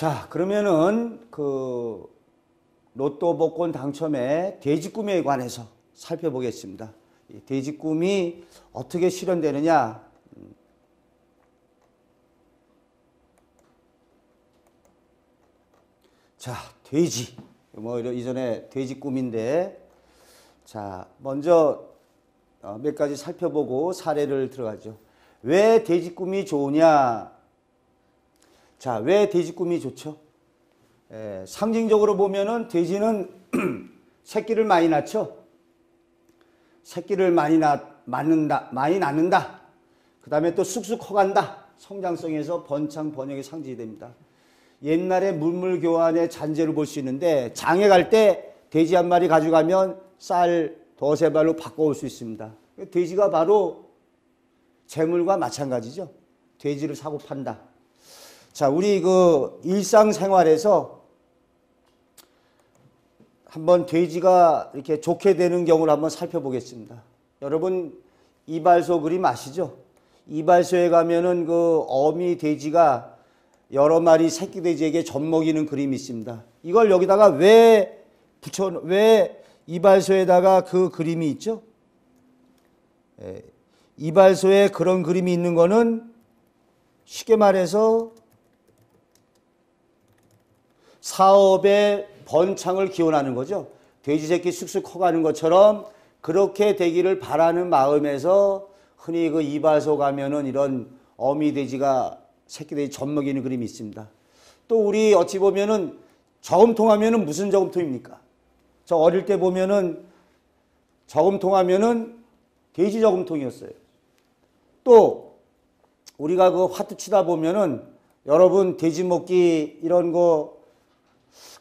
자, 그러면은 그 로또 복권 당첨의 돼지꿈에 관해서 살펴보겠습니다. 이 돼지꿈이 어떻게 실현되느냐? 자, 돼지. 뭐 이전에 돼지꿈인데, 자, 먼저 몇 가지 살펴보고 사례를 들어가죠. 왜 돼지꿈이 좋으냐? 자, 왜 돼지꿈이 좋죠? 상징적으로 보면은 돼지는 새끼를 많이 낳죠. 새끼를 많이 낳는다. 그 다음에 또 쑥쑥 커간다. 성장성에서 번창, 번영의 상징이 됩니다. 옛날에 물물교환의 잔재를 볼 수 있는데, 장에 갈 때 돼지 한 마리 가져가면 쌀 두세 발로 바꿔올 수 있습니다. 돼지가 바로 재물과 마찬가지죠. 돼지를 사고 판다. 자, 우리 그 일상생활에서 한번 돼지가 이렇게 좋게 되는 경우를 한번 살펴보겠습니다. 여러분, 이발소 그림 아시죠? 이발소에 가면은 그 어미 돼지가 여러 마리 새끼 돼지에게 젖먹이는 그림이 있습니다. 이걸 여기다가 왜 이발소에다가 그 그림이 있죠? 이발소에 그런 그림이 있는 거는 쉽게 말해서 사업의 번창을 기원하는 거죠. 돼지 새끼 쑥쑥 커가는 것처럼 그렇게 되기를 바라는 마음에서 흔히 그 이발소 가면은 이런 어미 돼지가 새끼 돼지 젖먹이는 그림이 있습니다. 또 우리 어찌 보면은 저금통 하면은 무슨 저금통입니까? 저 어릴 때 보면은 저금통 하면은 돼지 저금통이었어요. 또 우리가 그 화투 치다 보면은 여러분 돼지 먹기 이런 거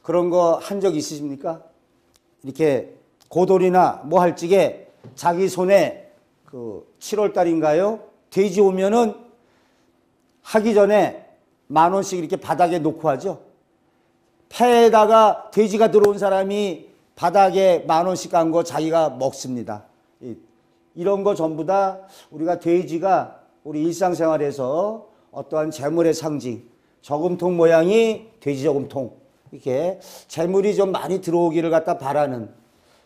그런 거 한 적 있으십니까? 이렇게 고돌이나 뭐 할 적에 자기 손에 그 7월 달인가요? 돼지 오면은 하기 전에 10,000원씩 이렇게 바닥에 놓고 하죠. 폐에다가 돼지가 들어온 사람이 바닥에 10,000원씩 간 거 자기가 먹습니다. 이런 거 전부 다 우리가 돼지가 우리 일상생활에서 어떠한 재물의 상징, 저금통 모양이 돼지 저금통, 이렇게 재물이 좀 많이 들어오기를 갖다 바라는,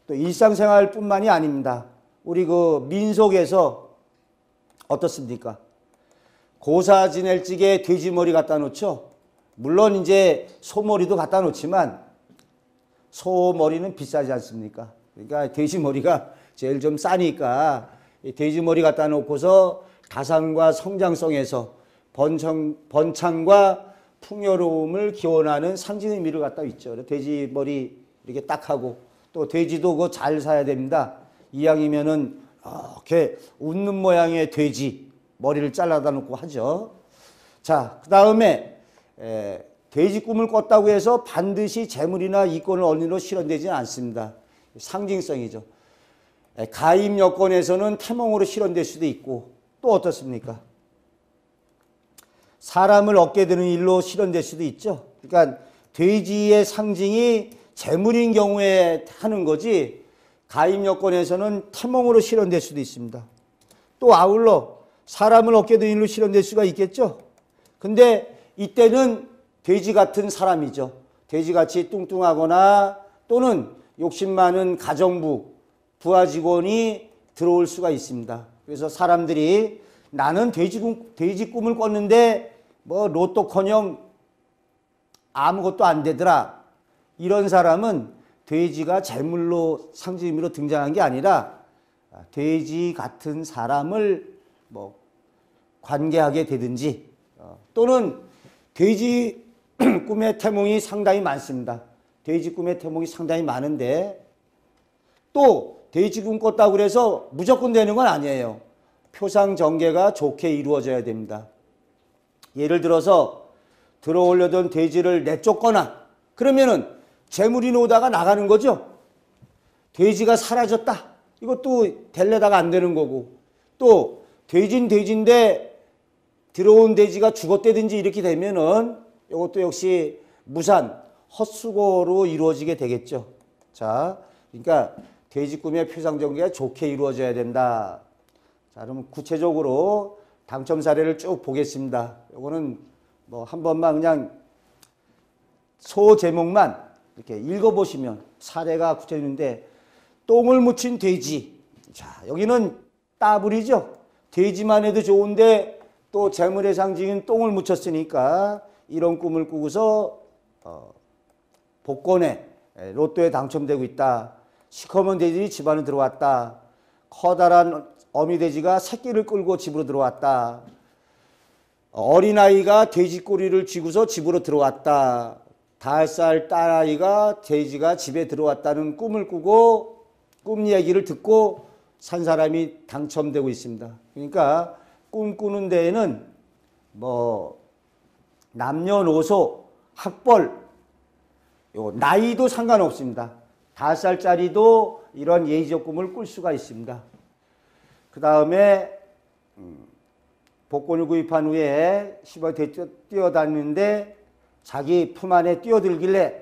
또 일상생활뿐만이 아닙니다. 우리 그 민속에서 어떻습니까? 고사 지낼 적에 돼지 머리 갖다 놓죠. 물론 이제 소머리도 갖다 놓지만 소머리는 비싸지 않습니까? 그러니까 돼지 머리가 제일 좀 싸니까 돼지 머리 갖다 놓고서 가상과 성장성에서 번창과 풍요로움을 기원하는 상징 의미를 갖다 있죠. 돼지 머리 이렇게 딱 하고, 또 돼지도 그거 잘 사야 됩니다. 이왕이면은 이렇게 웃는 모양의 돼지 머리를 잘라다 놓고 하죠. 자, 그 다음에 돼지 꿈을 꿨다고 해서 반드시 재물이나 이권을 얻는 일로 실현되지는 않습니다. 상징성이죠. 가임 여건에서는 태몽으로 실현될 수도 있고, 또 어떻습니까? 사람을 얻게 되는 일로 실현될 수도 있죠. 그러니까 돼지의 상징이 재물인 경우에 하는 거지, 가임 여건에서는 태몽으로 실현될 수도 있습니다. 또 아울러 사람을 얻게 되는 일로 실현될 수가 있겠죠. 근데 이때는 돼지 같은 사람이죠. 돼지같이 뚱뚱하거나 또는 욕심 많은 가정부, 부하 직원이 들어올 수가 있습니다. 그래서 사람들이 나는 돼지 꿈을 꿨는데 뭐 로또커녕 아무것도 안 되더라. 이런 사람은 돼지가 재물로 상징 의미로 등장한 게 아니라 돼지 같은 사람을 뭐 관계하게 되든지, 또는 돼지 꿈의 태몽이 상당히 많습니다. 돼지 꿈의 태몽이 상당히 많은데, 또 돼지 꿈 꿨다고 그래서 무조건 되는 건 아니에요. 표상 전개가 좋게 이루어져야 됩니다. 예를 들어서 들어오려던 돼지를 내쫓거나 그러면은 재물이 오다가 나가는 거죠. 돼지가 사라졌다. 이것도 될래다가 안 되는 거고, 또 돼지인데 들어온 돼지가 죽었다든지 이렇게 되면은 이것도 역시 무산, 헛수고로 이루어지게 되겠죠. 자, 그러니까 돼지 꿈의 표상 전개가 좋게 이루어져야 된다. 자, 그럼 구체적으로 당첨 사례를 쭉 보겠습니다. 이거는 뭐 한 번만 그냥 소 제목만 이렇게 읽어보시면 사례가 구체있는데 똥을 묻힌 돼지. 자, 여기는 따블이죠. 돼지만 해도 좋은데 또 재물의 상징인 똥을 묻혔으니까 이런 꿈을 꾸고서 복권에 로또에 당첨되고 있다. 시커먼 돼지들이 집 안에 들어왔다. 커다란 어미돼지가 새끼를 끌고 집으로 들어왔다. 어린아이가 돼지 꼬리를 쥐고서 집으로 들어왔다. 5살 딸아이가 돼지가 집에 들어왔다는 꿈을 꾸고 꿈 얘기를 듣고 산 사람이 당첨되고 있습니다. 그러니까 꿈 꾸는 데에는 뭐 남녀노소 학벌 나이도 상관없습니다. 5살짜리도 이런 예의적 꿈을 꿀 수가 있습니다. 그 다음에 복권을 구입한 후에 10월 뛰어다니는데 자기 품 안에 뛰어들길래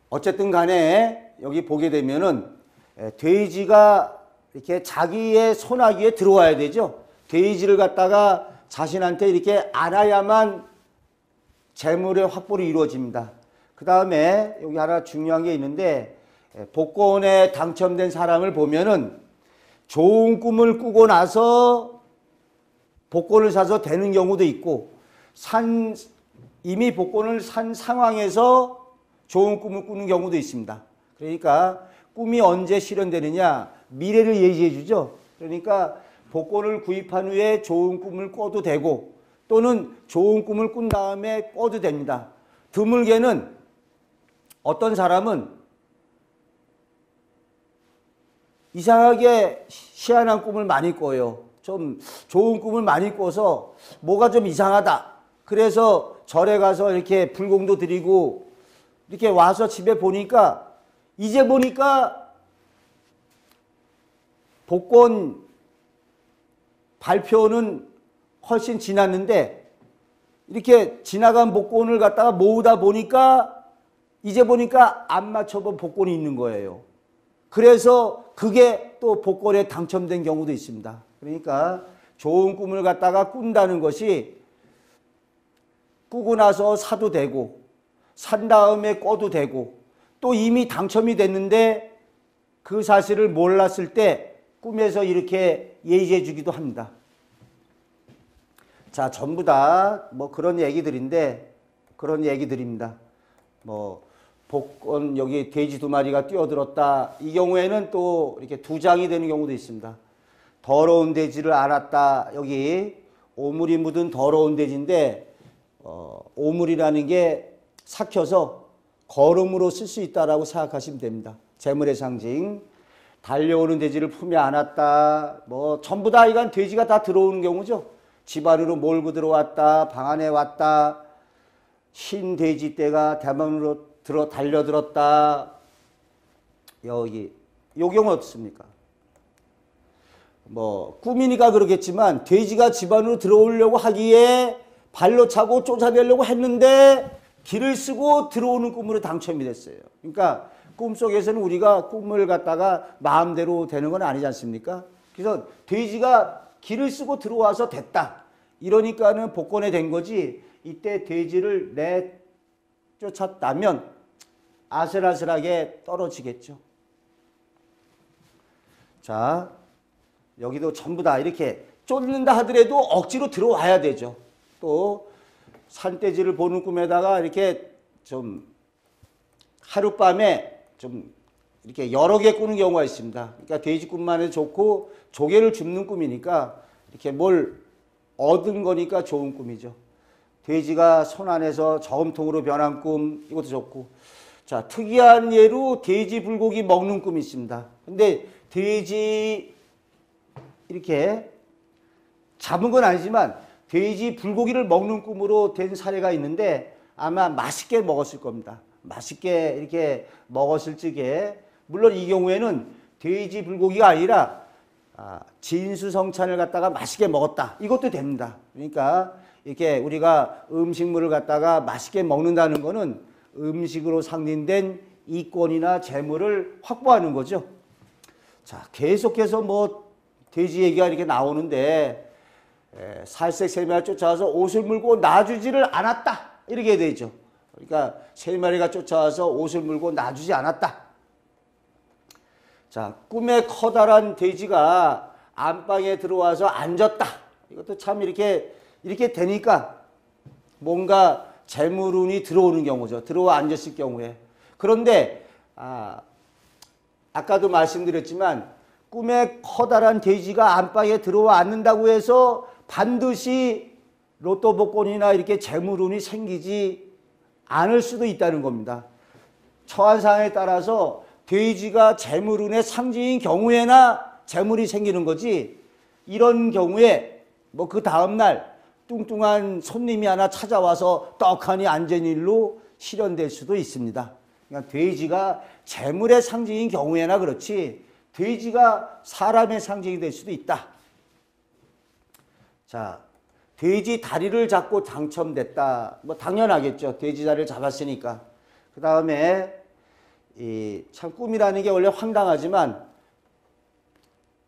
어쨌든 간에 여기 보게 되면은 돼지가 이렇게 자기의 손아귀에 들어와야 되죠. 돼지를 갖다가 자신한테 이렇게 안아야만 재물의 확보를 이루어집니다. 그 다음에 여기 하나 중요한 게 있는데 복권에 당첨된 사람을 보면은 좋은 꿈을 꾸고 나서 복권을 사서 되는 경우도 있고 이미 복권을 산 상황에서 좋은 꿈을 꾸는 경우도 있습니다. 그러니까 꿈이 언제 실현되느냐 미래를 예지해 주죠. 그러니까 복권을 구입한 후에 좋은 꿈을 꿔도 되고 또는 좋은 꿈을 꾼 다음에 꿔도 됩니다. 드물게는 어떤 사람은 이상하게 희한한 꿈을 많이 꿔요. 좀 좋은 꿈을 많이 꿔서 뭐가 좀 이상하다. 그래서 절에 가서 이렇게 불공도 드리고 이렇게 와서 집에 보니까 이제 보니까 복권 발표는 훨씬 지났는데 이렇게 지나간 복권을 갖다가 모으다 보니까 이제 보니까 안 맞춰본 복권이 있는 거예요. 그래서 그게 또 복권에 당첨된 경우도 있습니다. 그러니까 좋은 꿈을 갖다가 꾼다는 것이 꾸고 나서 사도 되고 산 다음에 꿔도 되고 또 이미 당첨이 됐는데 그 사실을 몰랐을 때 꿈에서 이렇게 예지해 주기도 합니다. 자, 전부 다 뭐 그런 얘기들인데 그런 얘기들입니다. 뭐 복권 여기 돼지 2마리가 뛰어들었다. 이 경우에는 또 이렇게 2장이 되는 경우도 있습니다. 더러운 돼지를 알았다. 여기 오물이 묻은 더러운 돼지인데 오물이라는 게 삭혀서 거름으로 쓸 수 있다라고 생각하시면 됩니다. 재물의 상징. 달려오는 돼지를 품에 안았다. 뭐 전부 다 이건 돼지가 다 들어오는 경우죠. 집 안으로 몰고 들어왔다. 방 안에 왔다. 흰 돼지 떼가 대문으로 달려들었다. 여기 요 경우 어떻습니까? 뭐 꿈이니까 그러겠지만 돼지가 집 안으로 들어오려고 하기에 발로 차고 쫓아내려고 했는데 길을 쓰고 들어오는 꿈으로 당첨이 됐어요. 그러니까 꿈속에서는 우리가 꿈을 갖다가 마음대로 되는 건 아니지 않습니까? 그래서 돼지가 길을 쓰고 들어와서 됐다. 이러니까는 복권에 된 거지. 이때 돼지를 내쫓았다면 아슬아슬하게 떨어지겠죠. 자, 여기도 전부 다 이렇게 쫓는다 하더라도 억지로 들어와야 되죠. 또 산돼지를 보는 꿈에다가 이렇게 좀 하룻밤에 좀 이렇게 여러 개 꾸는 경우가 있습니다. 그러니까 돼지 꿈만 해도 좋고 조개를 줍는 꿈이니까 이렇게 뭘 얻은 거니까 좋은 꿈이죠. 돼지가 손 안에서 저금통으로 변한 꿈, 이것도 좋고. 자, 특이한 예로 돼지 불고기 먹는 꿈이 있습니다. 근데 돼지 이렇게 잡은 건 아니지만 돼지 불고기를 먹는 꿈으로 된 사례가 있는데 아마 맛있게 먹었을 겁니다. 맛있게 이렇게 먹었을 적에, 물론 이 경우에는 돼지 불고기가 아니라 진수성찬을 갖다가 맛있게 먹었다. 이것도 됩니다. 그러니까 이렇게 우리가 음식물을 갖다가 맛있게 먹는다는 거는 음식으로 상징된 이권이나 재물을 확보하는 거죠. 자, 계속해서 뭐 돼지 얘기가 이렇게 나오는데 살색 세미를 쫓아와서 옷을 물고 놔주지를 않았다. 이렇게 되죠. 그러니까 세 마리가 쫓아와서 옷을 물고 놔주지 않았다. 자, 꿈에 커다란 돼지가 안방에 들어와서 앉았다. 이것도 참 이렇게 되니까 뭔가 재물운이 들어오는 경우죠. 들어와 앉았을 경우에. 그런데 아까도 말씀드렸지만 꿈에 커다란 돼지가 안방에 들어와 앉는다고 해서 반드시 로또 복권이나 이렇게 재물운이 생기지 않을 수도 있다는 겁니다. 처한 상황에 따라서 돼지가 재물운의 상징인 경우에나 재물이 생기는 거지, 이런 경우에 뭐 그 다음날 뚱뚱한 손님이 하나 찾아와서 떡하니 앉은 일로 실현될 수도 있습니다. 그러니까 돼지가 재물의 상징인 경우에나 그렇지 돼지가 사람의 상징이 될 수도 있다. 자, 돼지 다리를 잡고 당첨됐다. 뭐 당연하겠죠. 돼지 다리를 잡았으니까. 그 다음에 참 꿈이라는 게 원래 황당하지만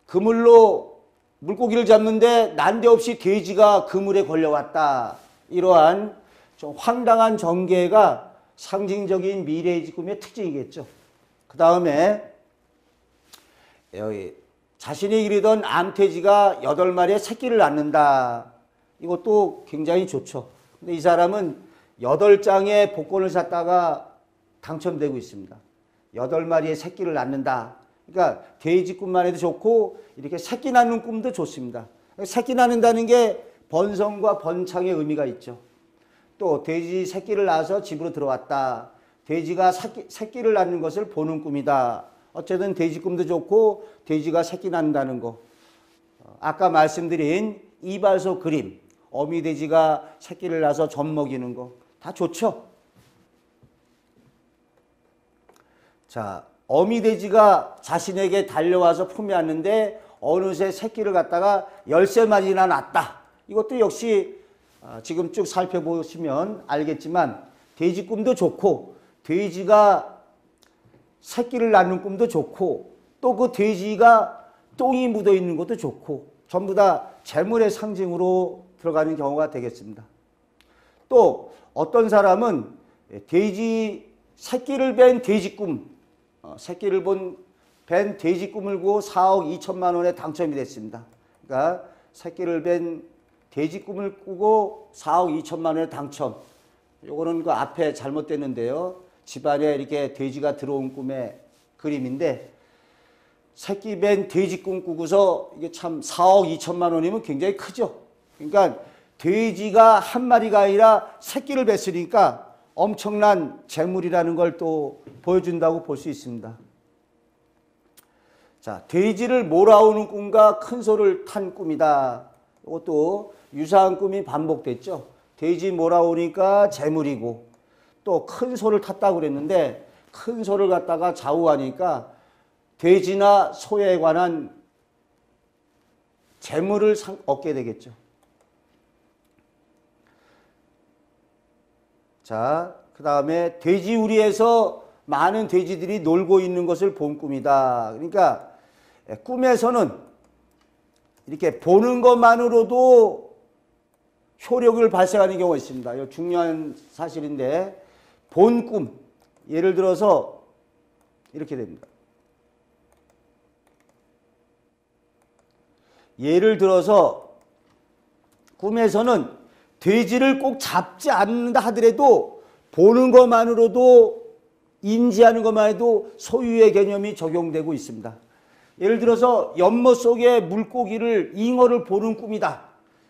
그물로 물고기를 잡는데 난데없이 돼지가 그물에 걸려왔다. 이러한 좀 황당한 전개가 상징적인 미래의 꿈의 특징이겠죠. 그 다음에 자신이 기르던 암돼지가 8마리의 새끼를 낳는다. 이것도 굉장히 좋죠. 근데 이 사람은 8장의 복권을 샀다가 당첨되고 있습니다. 8마리의 새끼를 낳는다. 그러니까 돼지 꿈만 해도 좋고 이렇게 새끼 낳는 꿈도 좋습니다. 새끼 낳는다는 게 번성과 번창의 의미가 있죠. 또 돼지 새끼를 낳아서 집으로 들어왔다. 돼지가 새끼를 낳는 것을 보는 꿈이다. 어쨌든 돼지 꿈도 좋고 돼지가 새끼 낳는다는 거. 아까 말씀드린 이발소 그림, 어미돼지가 새끼를 낳아서 젖 먹이는 거 다 좋죠. 자, 어미돼지가 자신에게 달려와서 품에 안는데 어느새 새끼를 갖다가 13마리나 낳았다. 이것도 역시 지금 쭉 살펴보시면 알겠지만 돼지 꿈도 좋고 돼지가 새끼를 낳는 꿈도 좋고 또 그 돼지가 똥이 묻어 있는 것도 좋고 전부 다 재물의 상징으로 들어가는 경우가 되겠습니다. 또 어떤 사람은 돼지 새끼를 뵌 돼지 꿈, 새끼를 뵌 돼지 꿈을 꾸고 4억 2천만 원에 당첨이 됐습니다. 그러니까 새끼를 뵌 돼지 꿈을 꾸고 4억 2천만 원에 당첨. 요거는 그 앞에 잘못됐는데요. 집안에 이렇게 돼지가 들어온 꿈의 그림인데 새끼 뵌 돼지 꿈 꾸고서 이게 참 4억 2천만 원이면 굉장히 크죠. 그러니까 돼지가 한 마리가 아니라 새끼를 뵀으니까 엄청난 재물이라는 걸 또 보여준다고 볼 수 있습니다. 자, 돼지를 몰아오는 꿈과 큰 소를 탄 꿈이다. 이것도 유사한 꿈이 반복됐죠. 돼지 몰아오니까 재물이고 또 큰 소를 탔다고 그랬는데 큰 소를 갖다가 좌우하니까 돼지나 소에 관한 재물을 얻게 되겠죠. 자, 그 다음에 돼지우리에서 많은 돼지들이 놀고 있는 것을 본 꿈이다. 그러니까 꿈에서는 이렇게 보는 것만으로도 효력을 발생하는 경우가 있습니다. 이거 중요한 사실인데 본 꿈, 예를 들어서 이렇게 됩니다. 예를 들어서 꿈에서는 돼지를 꼭 잡지 않는다 하더라도 보는 것만으로도 인지하는 것만 해도 소유의 개념이 적용되고 있습니다. 예를 들어서 연못 속에 물고기를 잉어를 보는 꿈이다.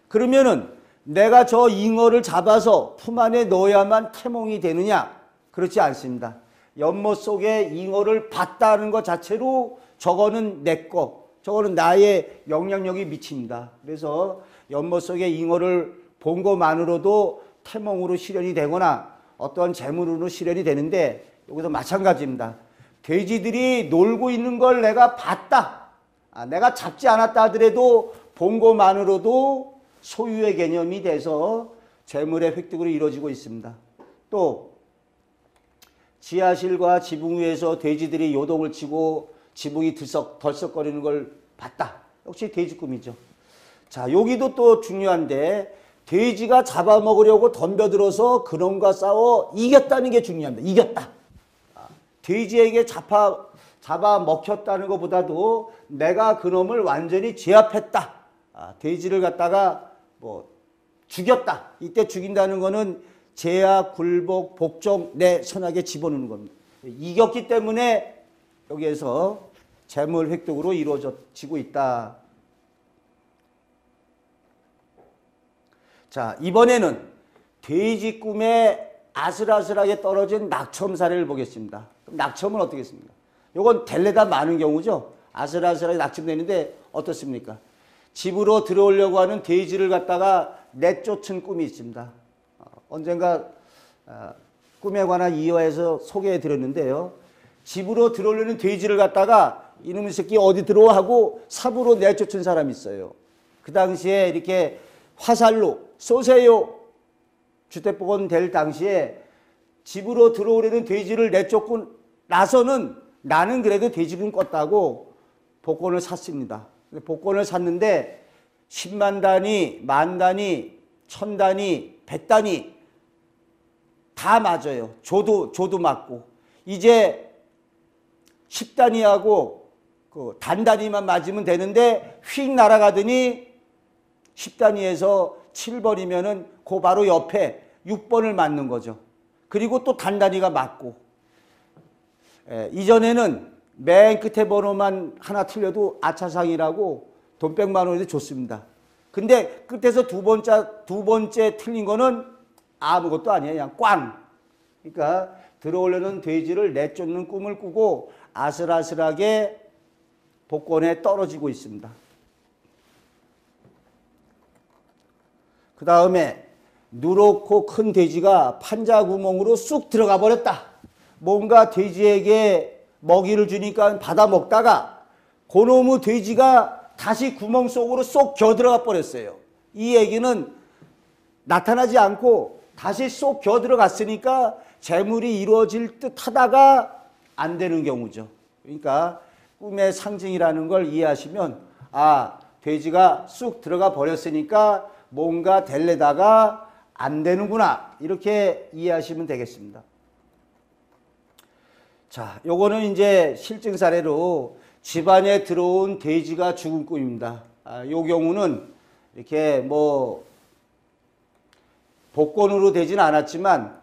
그러면은 내가 저 잉어를 잡아서 품 안에 넣어야만 태몽이 되느냐? 그렇지 않습니다. 연못 속에 잉어를 봤다는 것 자체로 저거는 내 거, 저거는 나의 영향력이 미칩니다. 그래서 연못 속에 잉어를 본 것만으로도 태몽으로 실현이 되거나 어떤 재물으로 실현이 되는데 여기서 마찬가지입니다. 돼지들이 놀고 있는 걸 내가 봤다. 내가 잡지 않았다 하더라도 본 것만으로도 소유의 개념이 돼서 재물의 획득으로 이루어지고 있습니다. 또 지하실과 지붕 위에서 돼지들이 요동을 치고 지붕이 덜썩거리는 걸 봤다. 역시 돼지 꿈이죠. 자, 여기도 또 중요한데 돼지가 잡아먹으려고 덤벼들어서 그놈과 싸워 이겼다는 게 중요합니다. 이겼다. 돼지에게 잡아먹혔다는 것보다도 내가 그놈을 완전히 제압했다. 돼지를 갖다가 뭐 죽였다. 이때 죽인다는 거는 제약, 굴복, 복종, 내 선악에 집어넣는 겁니다. 이겼기 때문에 여기에서 재물 획득으로 이루어지고 있다. 자, 이번에는 돼지 꿈에 아슬아슬하게 떨어진 낙첨 사례를 보겠습니다. 그럼 낙첨은 어떻겠습니까? 이건 델레다 많은 경우죠. 아슬아슬하게 낙첨되는데 어떻습니까? 집으로 들어오려고 하는 돼지를 갖다가 내쫓은 꿈이 있습니다. 언젠가 꿈에 관한 이화에서 소개해 드렸는데요. 집으로 들어오려는 돼지를 갖다가 이놈의 새끼 어디 들어와 하고 삽으로 내쫓은 사람이 있어요. 그 당시에 이렇게 화살로 쏘세요. 주택복원 될 당시에 집으로 들어오려는 돼지를 내쫓고 나서는 나는 그래도 돼지금 껐다고 복권을 샀습니다. 복권을 샀는데 10만 단위, 만 단위, 1000단위, 100단위 다 맞아요. 조도 맞고. 이제 10단위하고 그 단단위만 맞으면 되는데 휙 날아가더니 10단위에서 7번이면은 그 바로 옆에 6번을 맞는 거죠. 그리고 또 단단위가 맞고. 이전에는 맨 끝에 번호만 하나 틀려도 아차상이라고 돈 100만 원이 줬습니다. 근데 끝에서 두 번째 틀린 거는 아무것도 아니에요. 그냥 꽝. 그러니까 들어오려는 돼지를 내쫓는 꿈을 꾸고 아슬아슬하게 복권에 떨어지고 있습니다. 그 다음에 누렇고 큰 돼지가 판자 구멍으로 쑥 들어가 버렸다. 뭔가 돼지에게 먹이를 주니까 받아 먹다가 그놈의 돼지가 다시 구멍 속으로 쏙 겨들어가 버렸어요. 이 얘기는 나타나지 않고 다시 쏙 겨들어갔으니까 재물이 이루어질 듯 하다가 안 되는 경우죠. 그러니까 꿈의 상징이라는 걸 이해하시면 돼지가 쑥 들어가 버렸으니까 뭔가 될래다가 안 되는구나 이렇게 이해하시면 되겠습니다. 자, 요거는 이제 실증 사례로 집안에 들어온 돼지가 죽은 꿈입니다. 요 경우는 이렇게 뭐 복권으로 되진 않았지만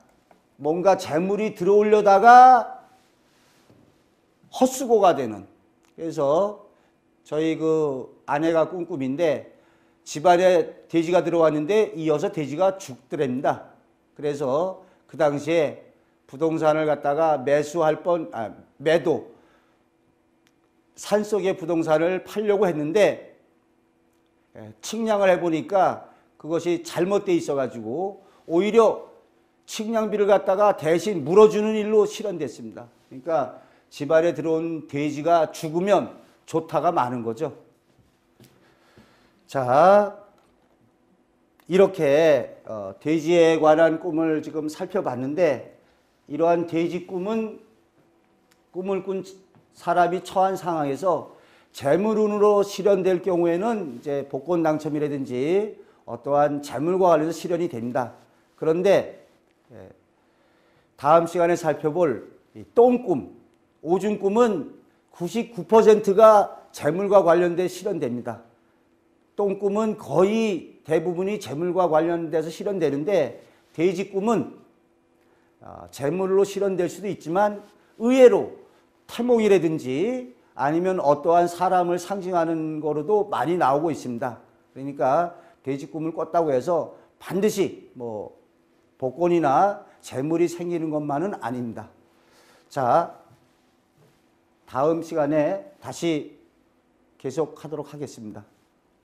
뭔가 재물이 들어오려다가 헛수고가 되는. 그래서 저희 그 아내가 꾼 꿈인데 집안에 돼지가 들어왔는데 이어서 돼지가 죽더랍니다. 그래서 그 당시에 부동산을 갖다가 매도 산속의 부동산을 팔려고 했는데 측량을 해보니까 그것이 잘못돼 있어가지고 오히려 측량비를 갖다가 대신 물어주는 일로 실현됐습니다. 그러니까 집안에 들어온 돼지가 죽으면 조타가 많은 거죠. 자, 이렇게 돼지에 관한 꿈을 지금 살펴봤는데 이러한 돼지 꿈은 꿈을 꾼 사람이 처한 상황에서 재물운으로 실현될 경우에는 이제 복권 당첨이라든지 어떠한 재물과 관련해서 실현이 됩니다. 그런데 다음 시간에 살펴볼 똥꿈, 오줌꿈은 99%가 재물과 관련돼 실현됩니다. 똥꿈은 거의 대부분이 재물과 관련돼서 실현되는데 돼지꿈은 재물로 실현될 수도 있지만 의외로 태몽이라든지 아니면 어떠한 사람을 상징하는 거로도 많이 나오고 있습니다. 그러니까 돼지꿈을 꿨다고 해서 반드시 뭐 복권이나 재물이 생기는 것만은 아닙니다. 자, 다음 시간에 다시 계속하도록 하겠습니다.